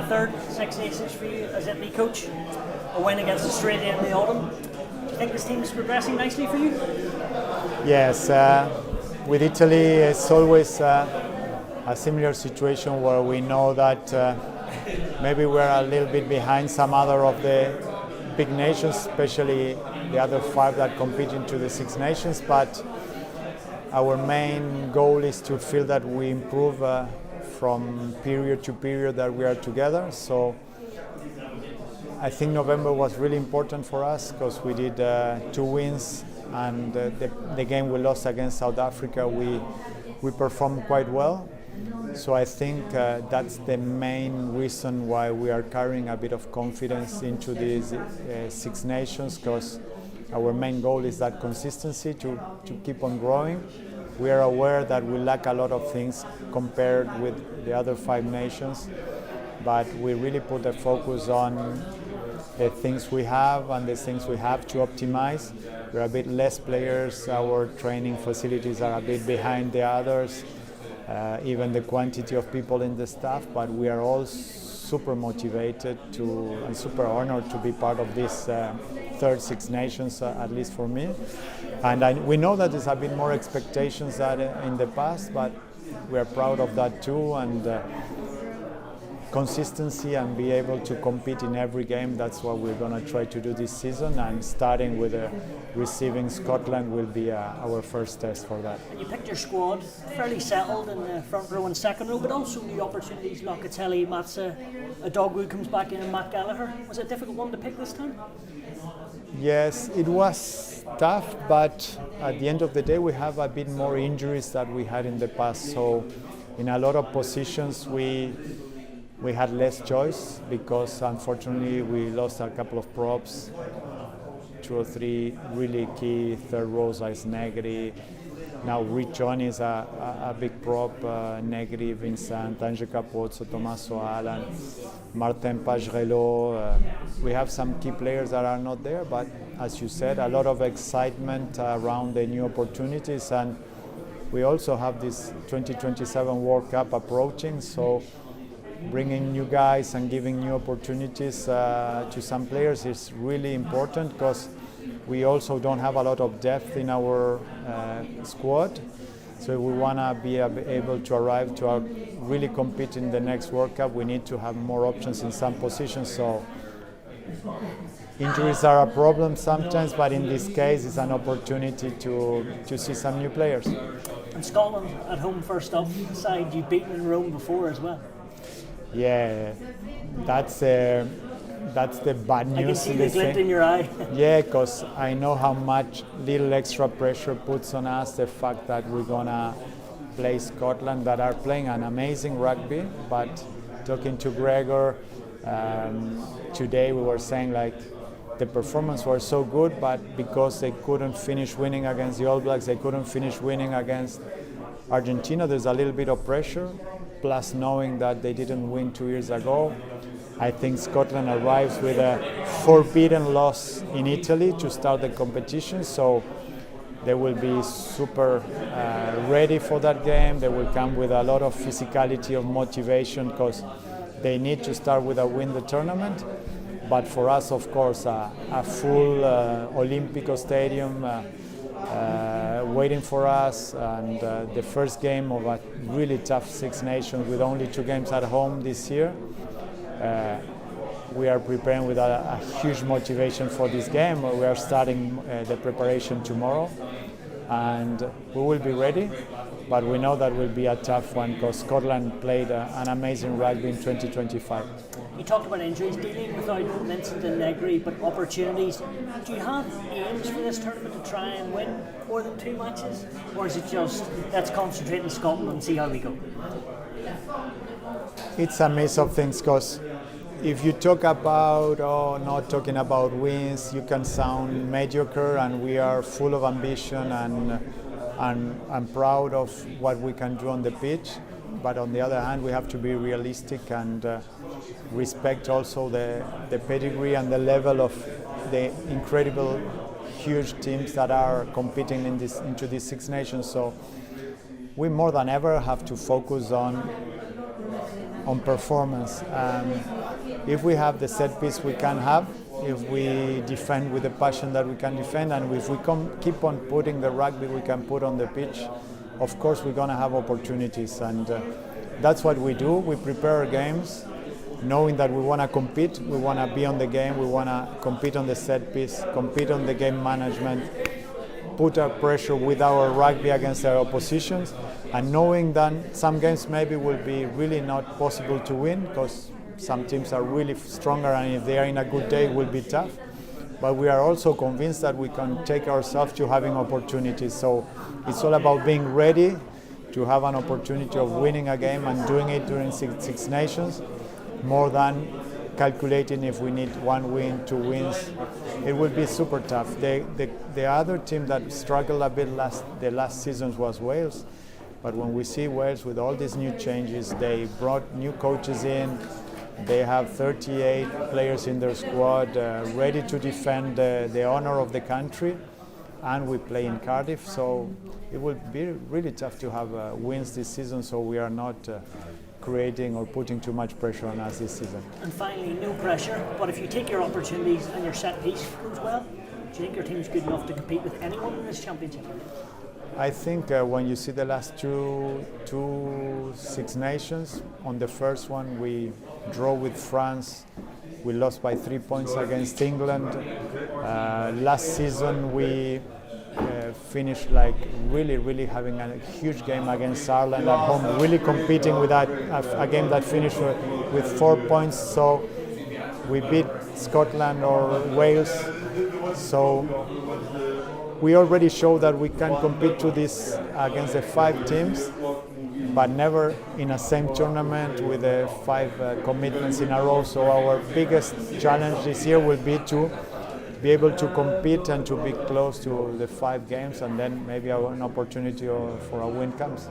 third Six Nations for you as Italy coach, a win against Australia in the autumn. Do you think this team is progressing nicely for you? Yes, with Italy it's always a similar situation where we know that maybe we're a little bit behind some other of the big nations, especially the other 5 that compete into the Six Nations, but our main goal is to feel that we improve from period to period that we are together. So I think November was really important for us because we did 2 wins, and the game we lost against South Africa, we performed quite well. So I think that's the main reason why we are carrying a bit of confidence into these Six Nations, because our main goal is that consistency to keep on growing. We are aware that we lack a lot of things compared with the other 5 nations, but we really put the focus on the things we have and the things we have to optimize. We're a bit less players, our training facilities are a bit behind the others, even the quantity of people in the staff, but we are all super motivated and super honored to be part of this third Six Nations, at least for me. And we know that there's a bit more expectations than in the past, but we are proud of that too. And consistency and be able to compete in every game, that's what we're going to try to do this season. And starting with receiving Scotland will be our first test for that. And you picked your squad, fairly settled in the front row and second row, but also new opportunities. Locatelli, Matza, Adogwu comes back in, and Matt Gallagher. Was it a difficult one to pick this time? Yes, it was tough, but at the end of the day we have a bit more injuries than we had in the past. So in a lot of positions we had less choice because unfortunately we lost a couple of props, 2 or 3 really key third rows like Negri. Now Rich John is a big prop, Negri, Vincent, Ange Capozzo, Tommaso Allan, Martin Pagerello. We have some key players that are not there, but as you said, a lot of excitement around the new opportunities, and we also have this 2027 World Cup approaching, so bringing new guys and giving new opportunities to some players is really important because we also don't have a lot of depth in our squad. So if we want to be able to arrive to really compete in the next World Cup, we need to have more options in some positions. So injuries are a problem sometimes, but in this case it's an opportunity to see some new players. And Scotland at home first up side, you've beaten in Rome before as well. Yeah, that's the bad news. I can see the glint in your eye. Yeah, because I know how much little extra pressure puts on us the fact that we're gonna play Scotland, that are playing an amazing rugby. But talking to Gregor today, we were saying like the performance was so good, but because they couldn't finish winning against the All Blacks, they couldn't finish winning against Argentina. There's a little bit of pressure. Plus knowing that they didn't win 2 years ago, I think Scotland arrives with a forbidden loss in Italy to start the competition, so they will be super ready for that game. They will come with a lot of physicality, of motivation, because they need to start with a win the tournament. But for us, of course, a full Olympico stadium waiting for us, and the first game of a really tough Six Nations with only 2 games at home this year. We are preparing with a huge motivation for this game. We are starting the preparation tomorrow, and we will be ready, but we know that will be a tough one because Scotland played an amazing rugby in 2025. You talked about injuries, dealing without Vincent and Negri, but opportunities. Do you have aims for this tournament to try and win more than 2 matches? Or is it just, let's concentrate in Scotland and see how we go? It's a mix of things, because if you talk about, not talking about wins, you can sound mediocre, and we are full of ambition and I'm proud of what we can do on the pitch. But on the other hand, we have to be realistic and respect also the pedigree and the level of the incredible, huge teams that are competing into these Six Nations. So we more than ever have to focus on on performance. If we have the set piece we can have, if we defend with the passion that we can defend, and if we keep on putting the rugby we can put on the pitch, of course we're going to have opportunities, and that's what we do. We prepare our games knowing that we want to compete, we want to be on the game, we want to compete on the set piece, compete on the game management, put our pressure with our rugby against our oppositions, and knowing that some games maybe will be really not possible to win because some teams are really stronger, and if they are in a good day it will be tough. But we are also convinced that we can take ourselves to having opportunities. So it's all about being ready to have an opportunity of winning a game and doing it during Six Nations, more than calculating if we need 1 win, 2 wins. It will be super tough. The other team that struggled a bit the last seasons was Wales. But when we see Wales with all these new changes, they brought new coaches in, they have 38 players in their squad ready to defend the honor of the country, and we play in Cardiff, so it will be really tough to have wins this season, so we are not creating or putting too much pressure on us this season. And finally, no pressure, but if you take your opportunities and your set piece goes well, do you think your team's good enough to compete with anyone in this championship? I think when you see the last two Six Nations, on the first one we draw with France, we lost by 3 points against England. Last season we finished like really having a huge game against Ireland at home, really competing with that, a game that finished with 4 points. So we beat Scotland or Wales. So we already showed that we can compete to this against the 5 teams, but never in a same tournament with the 5 commitments in a row. So our biggest challenge this year will be to be able to compete and to be close to the 5 games, and then maybe an opportunity for a win comes.